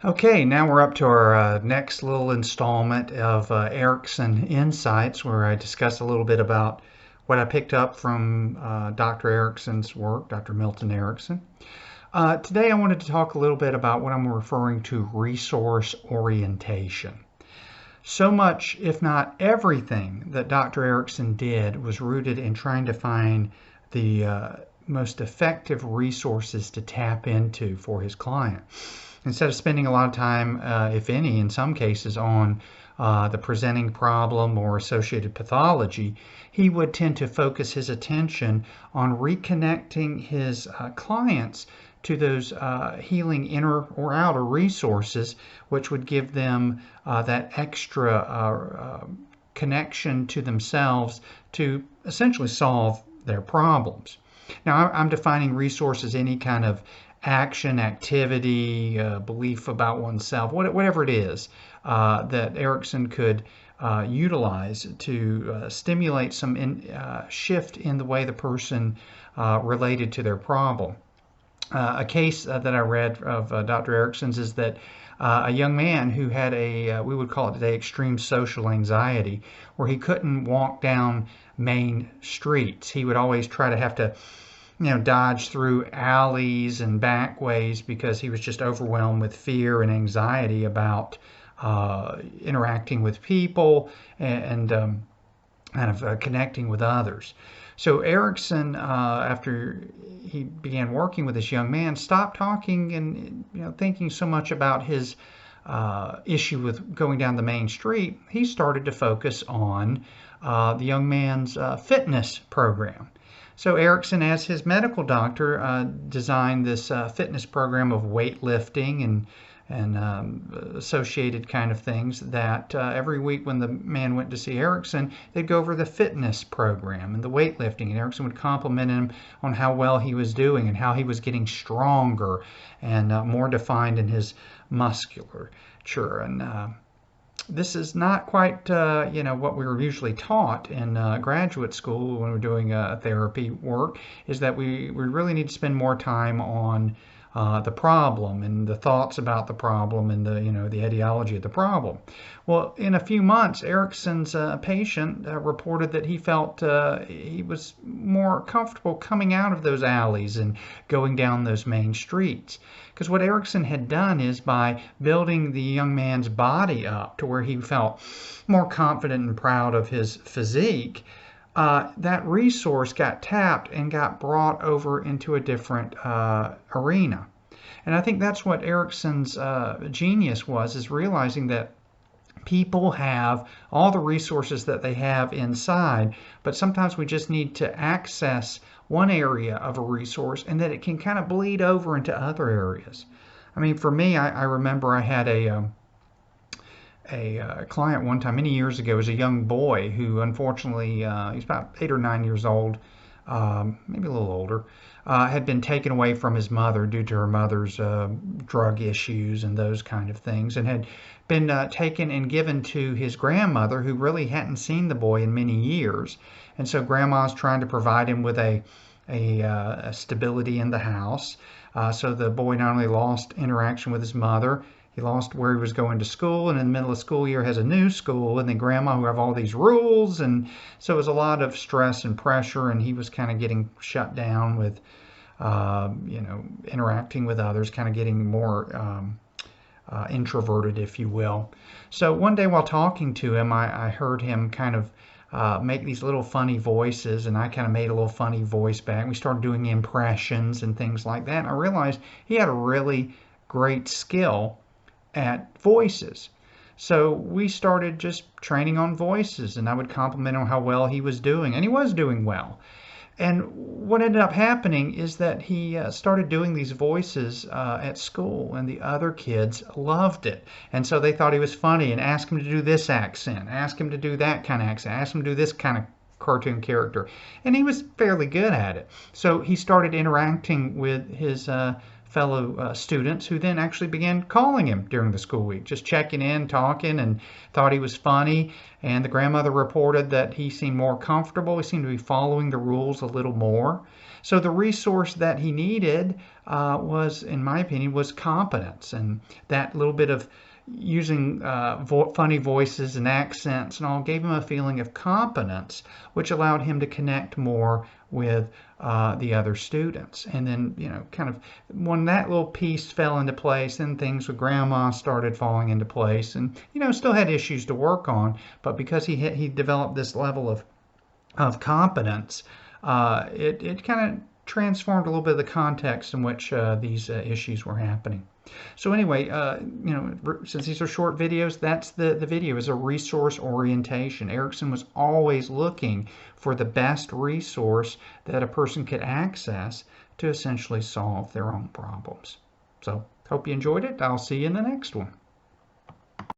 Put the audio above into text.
Okay, now we're up to our next little installment of Erickson Insights, where I discuss a little bit about what I picked up from Dr. Erickson's work, Dr. Milton Erickson. Today I wanted to talk a little bit about what I'm referring to resource orientation. So much, if not everything, that Dr. Erickson did was rooted in trying to find the most effective resources to tap into for his client. Instead of spending a lot of time, if any, in some cases, on the presenting problem or associated pathology, he would tend to focus his attention on reconnecting his clients to those healing inner or outer resources, which would give them that extra connection to themselves to essentially solve their problems. Now, I'm defining resource as any kind of action, activity, belief about oneself, whatever it is that Erickson could utilize to stimulate some shift in the way the person related to their problem. A case that I read of Dr. Erickson's is that a young man who had we would call it today, extreme social anxiety, where he couldn't walk down main streets. He would always try to have to dodge through alleys and back ways because he was just overwhelmed with fear and anxiety about interacting with people and kind of connecting with others. So Erickson, after he began working with this young man, stopped talking and thinking so much about his issue with going down the main street. He started to focus on the young man's fitness program. So Erickson, as his medical doctor, designed this fitness program of weightlifting and associated kind of things that every week when the man went to see Erickson, they'd go over the fitness program and the weightlifting, and Erickson would compliment him on how well he was doing and how he was getting stronger and more defined in his musculature. And this is not quite, what we were usually taught in graduate school when we're doing therapy work, is that we really need to spend more time on the problem and the thoughts about the problem and the etiology of the problem. Well, in a few months, Erickson's patient reported that he felt he was more comfortable coming out of those alleys and going down those main streets. Because what Erickson had done is, by building the young man's body up to where he felt more confident and proud of his physique, that resource got tapped and got brought over into a different arena. And I think that's what Erickson's genius was, is realizing that people have all the resources that they have inside, but sometimes we just need to access one area of a resource and that it can kind of bleed over into other areas. I mean, for me, I remember I had a client one time many years ago. As a young boy who, unfortunately, he's about 8 or 9 years old, maybe a little older, had been taken away from his mother due to her mother's drug issues and those kind of things, and had been taken and given to his grandmother, who really hadn't seen the boy in many years. And so grandma's trying to provide him with a stability in the house. So the boy not only lost interaction with his mother, he lost where he was going to school, and in the middle of the school year has a new school, and then grandma who have all these rules, and so it was a lot of stress and pressure, and he was kind of getting shut down with, interacting with others, kind of getting more introverted, if you will. So one day while talking to him, I heard him kind of make these little funny voices, and I kind of made a little funny voice back. We started doing impressions and things like that, and I realized he had a really great skill at voices. So we started just training on voices, and I would compliment him on how well he was doing, and he was doing well. And what ended up happening is that he started doing these voices at school, and the other kids loved it. And so they thought he was funny and asked him to do this accent, asked him to do that kind of accent, asked him to do this kind of cartoon character. And he was fairly good at it. So he started interacting with his fellow students, who then actually began calling him during the school week, just checking in, talking, and thought he was funny. And the grandmother reported that he seemed more comfortable. He seemed to be following the rules a little more. So the resource that he needed was, in my opinion, was competence, and that little bit of using funny voices and accents and all gave him a feeling of competence, which allowed him to connect more with the other students. And then, kind of when that little piece fell into place, then things with grandma started falling into place, and still had issues to work on, but because he developed this level of competence, it kind of transformed a little bit of the context in which these issues were happening. So anyway, since these are short videos, that's the video is a resource orientation. Erickson was always looking for the best resource that a person could access to essentially solve their own problems. So hope you enjoyed it. I'll see you in the next one.